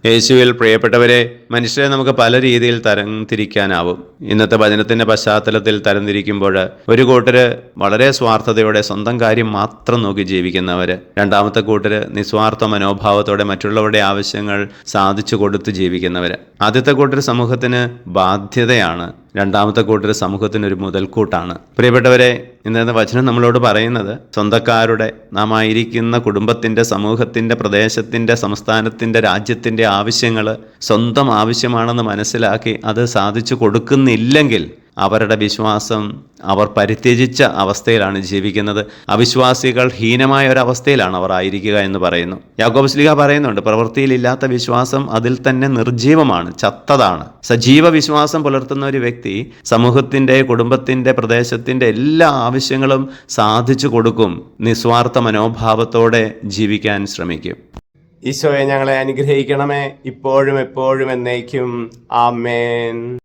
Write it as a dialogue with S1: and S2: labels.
S1: യേശുവിൽ പ്രിയപ്പെട്ടവരെ, മനുഷ്യരെ നമുക്ക് പല രീതിയിൽ തരംതിരിക്കാനാവും. ഇന്നത്തെ വചനത്തിന്റെ പശ്ചാത്തലത്തിൽ തരംതിരിക്കുമ്പോൾ ഒരു കൂട്ടര് വളരെ സ്വാർത്ഥതയോടെ സ്വന്തം കാര്യം മാത്രം നോക്കി ജീവിക്കുന്നവര്, രണ്ടാമത്തെ കൂട്ടര് നിസ്വാർത്ഥ മനോഭാവത്തോടെ മറ്റുള്ളവരുടെ ആവശ്യങ്ങൾ സാധിച്ചു കൊടുത്ത് ജീവിക്കുന്നവര്. ആദ്യത്തെ കൂട്ടർ സമൂഹത്തിന് ബാധ്യതയാണ്, രണ്ടാമത്തെ കൂട്ടർ സമൂഹത്തിനൊരു മുതൽക്കൂട്ടാണ്. പ്രിയപ്പെട്ടവരെ, ഇന്നത്തെ വചനം നമ്മളോട് പറയുന്നത് സ്വന്തക്കാരുടെ, നാം ആയിരിക്കുന്ന കുടുംബത്തിൻ്റെ, സമൂഹത്തിൻ്റെ, പ്രദേശത്തിൻ്റെ, സംസ്ഥാനത്തിൻ്റെ, രാജ്യത്തിൻ്റെ ആവശ്യങ്ങൾ സ്വന്തം ആവശ്യമാണെന്ന് മനസ്സിലാക്കി അത് സാധിച്ചു കൊടുക്കുന്നില്ലെങ്കിൽ അവരുടെ വിശ്വാസം അവർ പരിത്യജിച്ച അവസ്ഥയിലാണ് ജീവിക്കുന്നത്. അവിശ്വാസികൾ ഹീനമായ ഒരവസ്ഥയിലാണ് അവർ ആയിരിക്കുക എന്ന് പറയുന്നു. യാക്കോബ് ശ്ലീഹ പറയുന്നുണ്ട്, പ്രവൃത്തിയിലില്ലാത്ത വിശ്വാസം അതിൽ തന്നെ നിർജീവമാണ്, ചത്തതാണ്. സജീവ വിശ്വാസം പുലർത്തുന്ന ഒരു വ്യക്തി സമൂഹത്തിൻ്റെ, കുടുംബത്തിൻ്റെ, പ്രദേശത്തിൻ്റെ എല്ലാ ആവശ്യങ്ങളും സാധിച്ചു കൊടുക്കും. നിസ്വാർത്ഥ മനോഭാവത്തോടെ ജീവിക്കാൻ ശ്രമിക്കും. ഈശോയെ, ഞങ്ങളെ അനുഗ്രഹിക്കണമേ, ഇപ്പോഴും എപ്പോഴും എന്നേക്കും. ആമേൻ.